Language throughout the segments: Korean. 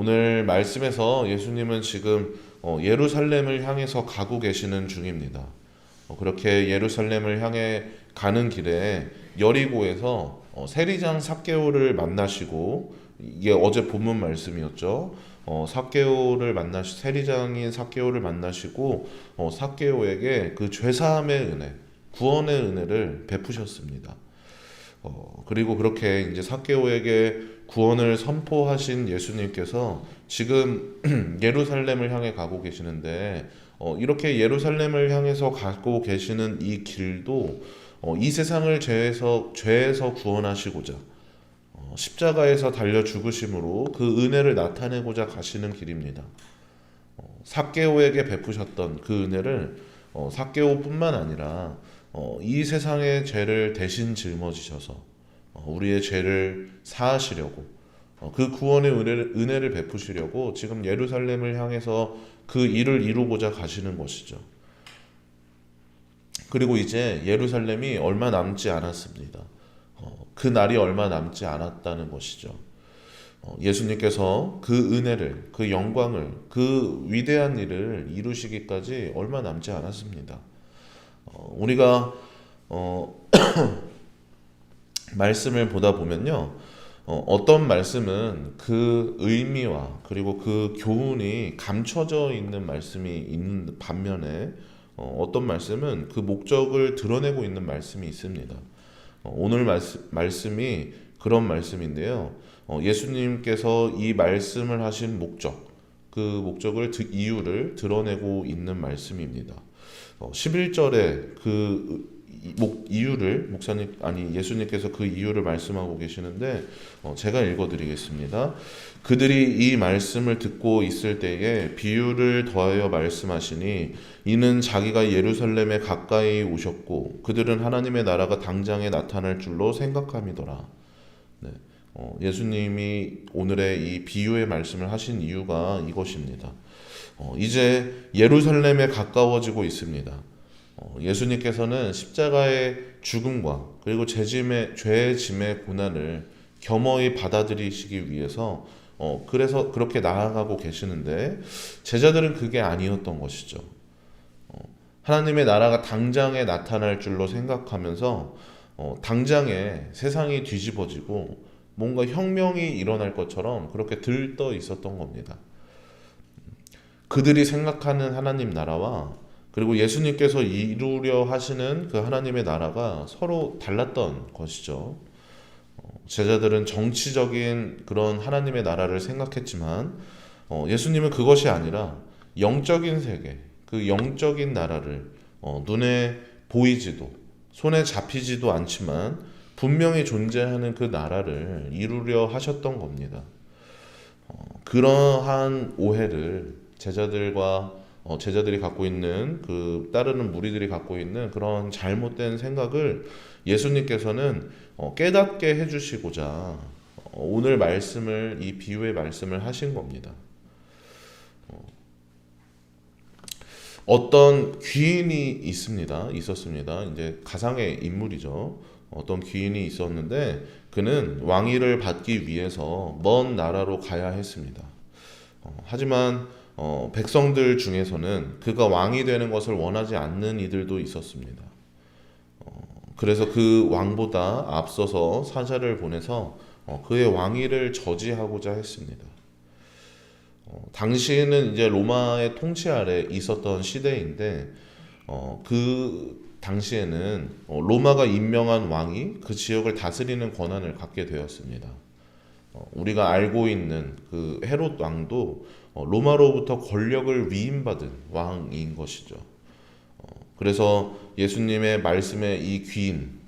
오늘 말씀에서 예수님은 지금 예루살렘을 향해서 가고 계시는 중입니다. 그렇게 예루살렘을 향해 가는 길에 여리고에서 세리장 삭개오를 만나시고, 이게 어제 본문 말씀이었죠. 세리장인 삭개오를 만나시고 삭개오에게 그 죄사함의 은혜, 구원의 은혜를 베푸셨습니다. 그리고 그렇게 이제 삭개오에게 구원을 선포하신 예수님께서 지금 예루살렘을 향해 가고 계시는데, 이렇게 예루살렘을 향해서 가고 계시는 이 길도 이 세상을 죄에서 구원하시고자 십자가에서 달려 죽으심으로 그 은혜를 나타내고자 가시는 길입니다. 삭개오에게 베푸셨던 그 은혜를 삭개오뿐만 아니라 이 세상의 죄를 대신 짊어지셔서 우리의 죄를 사하시려고, 그 구원의 은혜를 베푸시려고 지금 예루살렘을 향해서 그 일을 이루고자 가시는 것이죠. 그리고 이제 예루살렘이 얼마 남지 않았습니다. 그 날이 얼마 남지 않았다는 것이죠. 예수님께서 그 은혜를, 그 영광을, 그 위대한 일을 이루시기까지 얼마 남지 않았습니다. 우리가 말씀을 보다 보면요, 어떤 말씀은 그 의미와 그리고 그 교훈이 감춰져 있는 말씀이 있는 반면에, 어떤 말씀은 그 목적을 드러내고 있는 말씀이 있습니다. 오늘 말씀이 그런 말씀인데요. 예수님께서 이 말씀을 하신 그 목적을, 이유를 드러내고 있는 말씀입니다. 11절에 그 예수님께서 그 이유를 말씀하고 계시는데, 제가 읽어드리겠습니다. 그들이 이 말씀을 듣고 있을 때에 비유를 더하여 말씀하시니, 이는 자기가 예루살렘에 가까이 오셨고 그들은 하나님의 나라가 당장에 나타날 줄로 생각함이더라. 네. 예수님이 오늘의 이 비유의 말씀을 하신 이유가 이것입니다. 이제 예루살렘에 가까워지고 있습니다. 예수님께서는 십자가의 죽음과 그리고 죄의 짐의 고난을 겸허히 받아들이시기 위해서 그래서 그렇게 나아가고 계시는데, 제자들은 그게 아니었던 것이죠. 하나님의 나라가 당장에 나타날 줄로 생각하면서 당장에 세상이 뒤집어지고 뭔가 혁명이 일어날 것처럼 그렇게 들떠 있었던 겁니다. 그들이 생각하는 하나님 나라와 그리고 예수님께서 이루려 하시는 그 하나님의 나라가 서로 달랐던 것이죠. 제자들은 정치적인 그런 하나님의 나라를 생각했지만, 예수님은 그것이 아니라 영적인 세계, 그 영적인 나라를 눈에 보이지도 손에 잡히지도 않지만 분명히 존재하는 그 나라를 이루려 하셨던 겁니다. 그러한 오해를 제자들이 갖고 있는, 따르는 무리들이 갖고 있는 그런 잘못된 생각을 예수님께서는 깨닫게 해주시고자 오늘 이 비유의 말씀을 하신 겁니다. 어떤 귀인이 있었습니다. 이제 가상의 인물이죠. 어떤 귀인이 있었는데 그는 왕위를 받기 위해서 먼 나라로 가야 했습니다. 하지만 백성들 중에서는 그가 왕이 되는 것을 원하지 않는 이들도 있었습니다. 그래서 그 왕보다 앞서서 사자를 보내서 그의 왕위를 저지하고자 했습니다. 당시에는 이제 로마의 통치 아래 있었던 시대인데, 그 당시에는 로마가 임명한 왕이 그 지역을 다스리는 권한을 갖게 되었습니다. 우리가 알고 있는 그 헤롯 왕도 로마로부터 권력을 위임받은 왕인 것이죠. 그래서 예수님의 말씀에 이 귀인,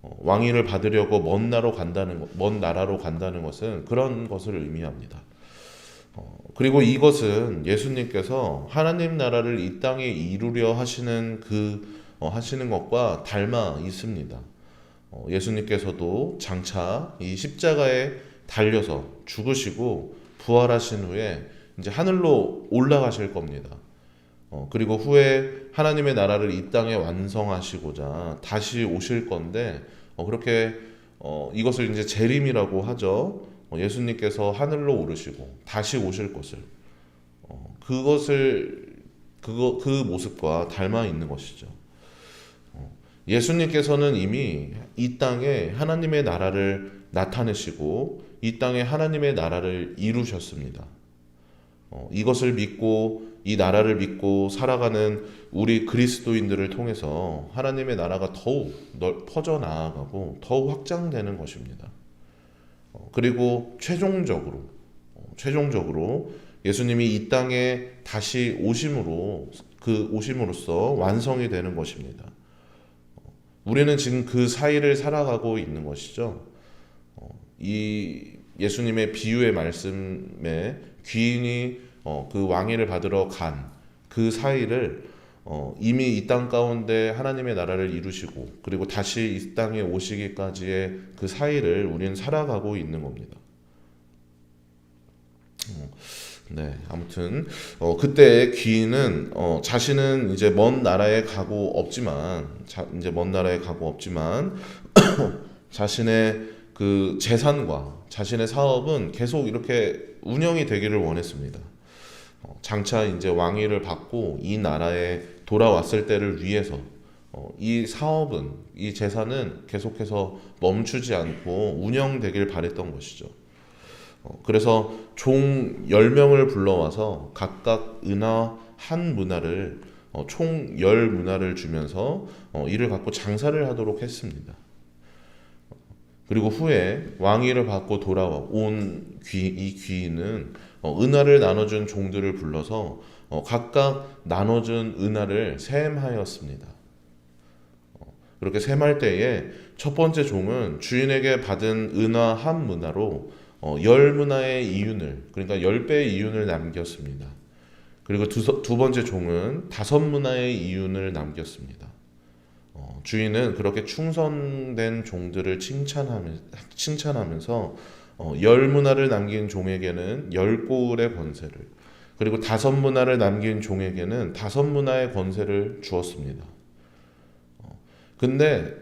왕위를 받으려고 먼 나라로 간다는 것은 그런 것을 의미합니다. 그리고 이것은 예수님께서 하나님 나라를 이 땅에 이루려 하시는 하시는 것과 닮아 있습니다. 예수님께서도 장차 이 십자가에 달려서 죽으시고 부활하신 후에 이제 하늘로 올라가실 겁니다. 그리고 후에 하나님의 나라를 이 땅에 완성하시고자 다시 오실 건데, 그렇게 이것을 이제 재림이라고 하죠. 예수님께서 하늘로 오르시고 다시 오실 것을 그 모습과 닮아 있는 것이죠. 예수님께서는 이미 이 땅에 하나님의 나라를 나타내시고 이 땅에 하나님의 나라를 이루셨습니다. 이것을 믿고 이 나라를 믿고 살아가는 우리 그리스도인들을 통해서 하나님의 나라가 더욱 퍼져나가고 더욱 확장되는 것입니다. 그리고 최종적으로 예수님이 이 땅에 다시 오심으로써 완성이 되는 것입니다. 우리는 지금 그 사이를 살아가고 있는 것이죠. 이 예수님의 비유의 말씀에 귀인이 그 왕위를 받으러 간 그 사이를 이미 이 땅 가운데 하나님의 나라를 이루시고 그리고 다시 이 땅에 오시기까지의 그 사이를 우리는 살아가고 있는 겁니다. 네, 아무튼 그때 귀인은 자신은 이제 먼 나라에 가고 없지만 자신의 그 재산과 자신의 사업은 계속 이렇게 운영이 되기를 원했습니다. 장차 이제 왕위를 받고 이 나라에 돌아왔을 때를 위해서 이 사업은 이 재산은 계속해서 멈추지 않고 운영되길 바랬던 것이죠. 그래서 종 10명을 불러와서 각각 은하 한 문화를 총 10문화를 주면서 이를 갖고 장사를 하도록 했습니다. 그리고 후에 왕위를 받고 돌아온 이 귀인은 은하를 나눠준 종들을 불러서 각각 나눠준 은하를 셈하였습니다. 그렇게 셈할 때에 첫 번째 종은 주인에게 받은 은하 한 문화로 10문화의 이윤을, 그러니까 10배의 이윤을 남겼습니다. 그리고 두 번째 종은 5문화의 이윤을 남겼습니다. 주인은 그렇게 충성된 종들을 칭찬하면서 10문화를 남긴 종에게는 10고을의 권세를, 그리고 5문화를 남긴 종에게는 5문화의 권세를 주었습니다. 근데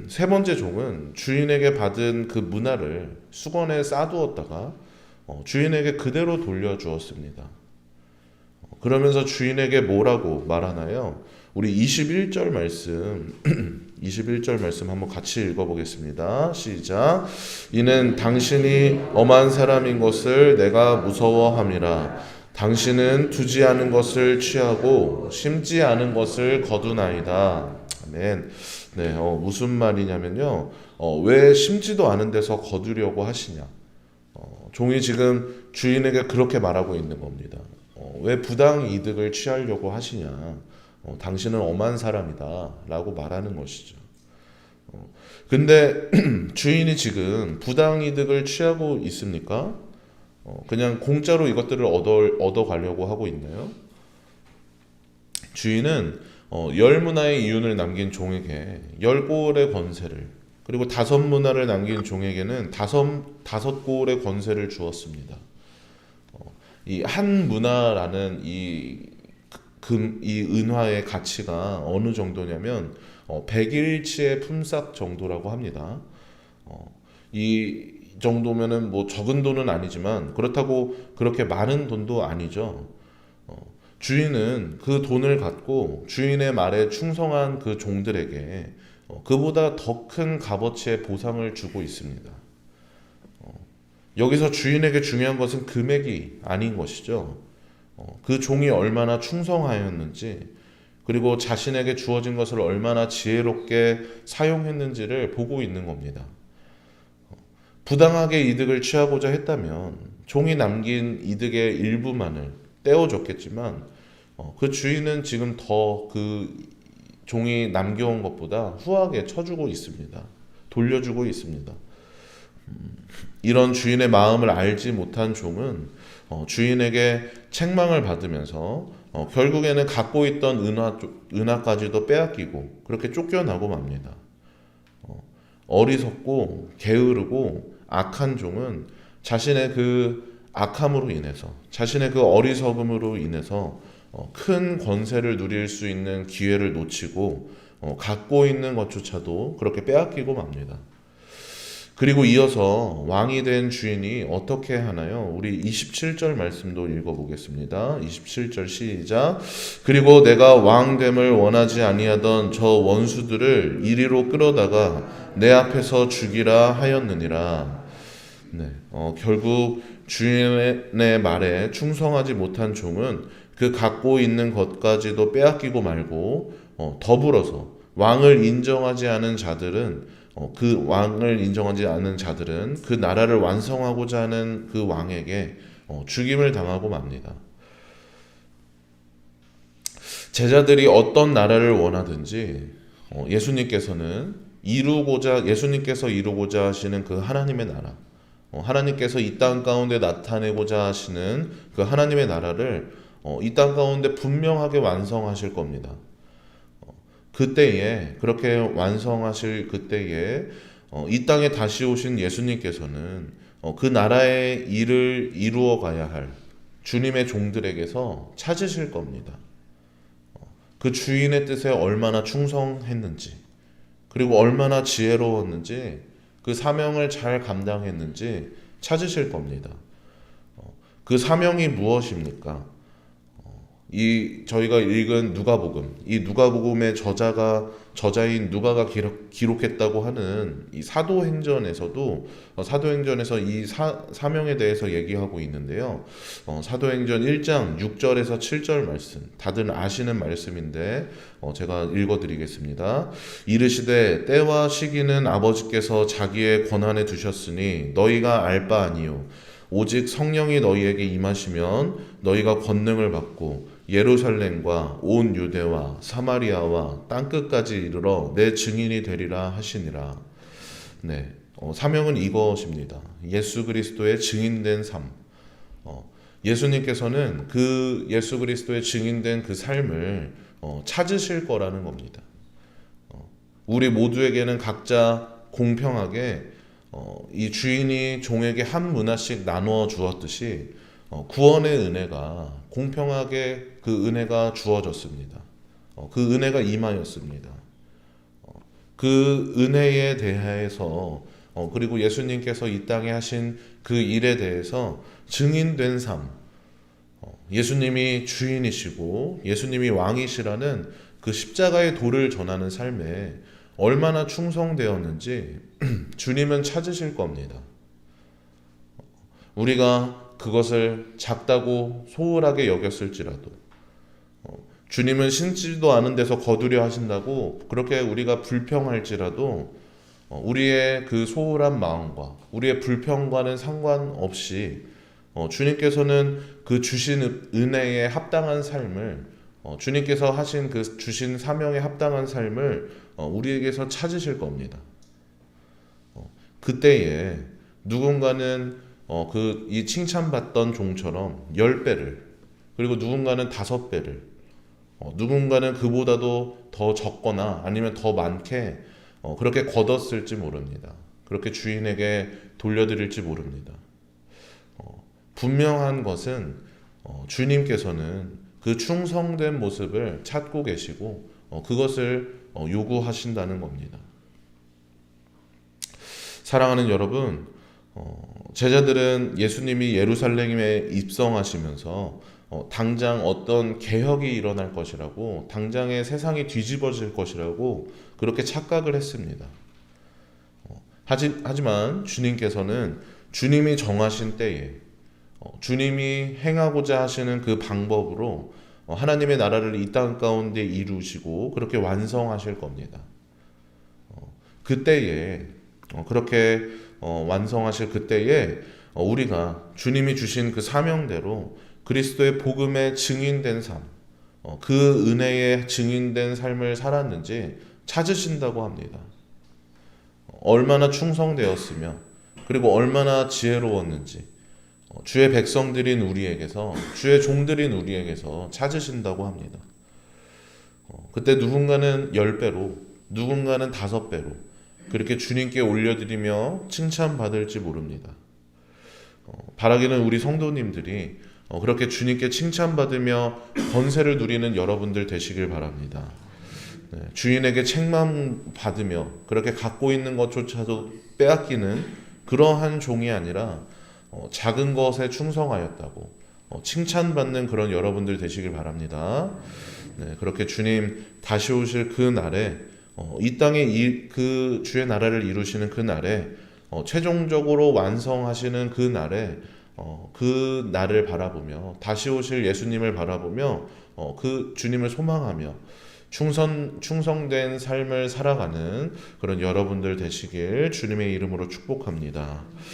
세 번째 종은 주인에게 받은 그 문화를 수건에 싸두었다가 주인에게 그대로 돌려주었습니다. 그러면서 주인에게 뭐라고 말하나요? 우리 21절 말씀 한번 같이 읽어보겠습니다. 시작. 이는 당신이 엄한 사람인 것을 내가 무서워함이라. 당신은 두지 않은 것을 취하고 심지 않은 것을 거두나이다. 아멘. 네, 무슨 말이냐면요. 왜 심지도 않은 데서 거두려고 하시냐. 종이 지금 주인에게 그렇게 말하고 있는 겁니다. 왜 부당 이득을 취하려고 하시냐. 당신은 엄한 사람이다 라고 말하는 것이죠. 근데 주인이 지금 부당 이득을 취하고 있습니까? 그냥 공짜로 이것들을 얻어가려고 하고 있나요? 주인은 10문화의 이윤을 남긴 종에게 10고을의 권세를, 그리고 5문화를 남긴 종에게는 5고을의 권세를 주었습니다. 이 한 문화라는 이 은화의 가치가 어느 정도냐면 100일치의 품삯 정도라고 합니다. 이 정도면은 뭐 적은 돈은 아니지만 그렇다고 그렇게 많은 돈도 아니죠. 주인은 그 돈을 갖고 주인의 말에 충성한 그 종들에게 그보다 더 큰 값어치의 보상을 주고 있습니다. 여기서 주인에게 중요한 것은 금액이 아닌 것이죠. 그 종이 얼마나 충성하였는지, 그리고 자신에게 주어진 것을 얼마나 지혜롭게 사용했는지를 보고 있는 겁니다. 부당하게 이득을 취하고자 했다면 종이 남긴 이득의 일부만을 떼어줬겠지만 그 주인은 지금 더 그 종이 남겨온 것보다 후하게 쳐주고 있습니다. 돌려주고 있습니다. 이런 주인의 마음을 알지 못한 종은 주인에게 책망을 받으면서 결국에는 갖고 있던 은하까지도 빼앗기고 그렇게 쫓겨나고 맙니다. 어리석고 게으르고 악한 종은 자신의 그 악함으로 인해서, 자신의 그 어리석음으로 인해서 큰 권세를 누릴 수 있는 기회를 놓치고 갖고 있는 것조차도 그렇게 빼앗기고 맙니다. 그리고 이어서 왕이 된 주인이 어떻게 하나요? 우리 27절 말씀도 읽어보겠습니다. 27절 시작. 그리고 내가 왕됨을 원하지 아니하던 저 원수들을 이리로 끌어다가 내 앞에서 죽이라 하였느니라. 네, 결국 주인의 말에 충성하지 못한 종은 그 갖고 있는 것까지도 빼앗기고 말고 더불어서 왕을 인정하지 않은 자들은 그 왕을 인정하지 않은 자들은 그 나라를 완성하고자 하는 그 왕에게 죽임을 당하고 맙니다. 제자들이 어떤 나라를 원하든지 예수님께서 이루고자 하시는 그 하나님의 나라, 하나님께서 이 땅 가운데 나타내고자 하시는 그 하나님의 나라를 이 땅 가운데 분명하게 완성하실 겁니다. 그때에 그렇게 완성하실 그때에 이 땅에 다시 오신 예수님께서는 그 나라의 일을 이루어 가야 할 주님의 종들에게서 찾으실 겁니다. 그 주인의 뜻에 얼마나 충성했는지, 그리고 얼마나 지혜로웠는지, 그 사명을 잘 감당했는지 찾으실 겁니다. 그 사명이 무엇입니까? 저희가 읽은 누가복음, 이 누가복음의 저자인 누가가 기록했다고 하는 이 사도행전에서 이 사명에 대해서 얘기하고 있는데요. 사도행전 1장 6절에서 7절 말씀, 다들 아시는 말씀인데 제가 읽어드리겠습니다. 이르시되 때와 시기는 아버지께서 자기의 권한에 두셨으니 너희가 알 바 아니요 오직 성령이 너희에게 임하시면 너희가 권능을 받고 예루살렘과 온 유대와 사마리아와 땅끝까지 이르러 내 증인이 되리라 하시니라. 네, 사명은 이것입니다. 예수 그리스도의 증인된 삶. 예수님께서는 그 예수 그리스도의 증인된 그 삶을 찾으실 거라는 겁니다. 우리 모두에게는 각자 공평하게 이 주인이 종에게 한 문화씩 나누어 주었듯이 구원의 은혜가 공평하게 그 은혜가 주어졌습니다. 그 은혜가 임하였습니다. 그 은혜에 대해서 그리고 예수님께서 이 땅에 하신 그 일에 대해서 증인된 삶, 예수님이 주인이시고 예수님이 왕이시라는 그 십자가의 도를 전하는 삶에 얼마나 충성되었는지 주님은 찾으실 겁니다. 우리가 그것을 작다고 소홀하게 여겼을지라도 주님은 신지도 않은 데서 거두려 하신다고 그렇게 우리가 불평할지라도 우리의 그 소홀한 마음과 우리의 불평과는 상관없이 주님께서는 그 주신 은혜에 합당한 삶을 주님께서 하신 그 주신 사명에 합당한 삶을 우리에게서 찾으실 겁니다. 그때에 누군가는 이 칭찬받던 종처럼 10배를, 그리고 누군가는 5배를, 누군가는 그보다도 더 적거나 아니면 더 많게 그렇게 거뒀을지 모릅니다. 그렇게 주인에게 돌려드릴지 모릅니다. 분명한 것은 주님께서는 그 충성된 모습을 찾고 계시고 그것을 요구하신다는 겁니다. 사랑하는 여러분, 제자들은 예수님이 예루살렘에 입성하시면서 당장 어떤 개혁이 일어날 것이라고, 당장의 세상이 뒤집어질 것이라고 그렇게 착각을 했습니다. 하지만 주님께서는 주님이 정하신 때에 주님이 행하고자 하시는 그 방법으로 하나님의 나라를 이 땅 가운데 이루시고 그렇게 완성하실 겁니다. 그때에 그렇게 완성하실 그때에 우리가 주님이 주신 그 사명대로 그리스도의 복음에 증인된 삶, 그 은혜에 증인된 삶을 살았는지 찾으신다고 합니다. 얼마나 충성되었으며 그리고 얼마나 지혜로웠는지 주의 백성들인 우리에게서, 주의 종들인 우리에게서 찾으신다고 합니다. 그때 누군가는 10배로, 누군가는 5배로 그렇게 주님께 올려드리며 칭찬받을지 모릅니다. 바라기는 우리 성도님들이 그렇게 주님께 칭찬받으며 권세를 누리는 여러분들 되시길 바랍니다. 주인에게 책망받으며 그렇게 갖고 있는 것조차도 빼앗기는 그러한 종이 아니라 작은 것에 충성하였다고 칭찬받는 그런 여러분들 되시길 바랍니다. 네, 그렇게 주님 다시 오실 그 날에 이 땅에 그 주의 나라를 이루시는 그 날에 최종적으로 완성하시는 그 날에 그 날을 바라보며 다시 오실 예수님을 바라보며 그 주님을 소망하며 충성된 삶을 살아가는 그런 여러분들 되시길 주님의 이름으로 축복합니다.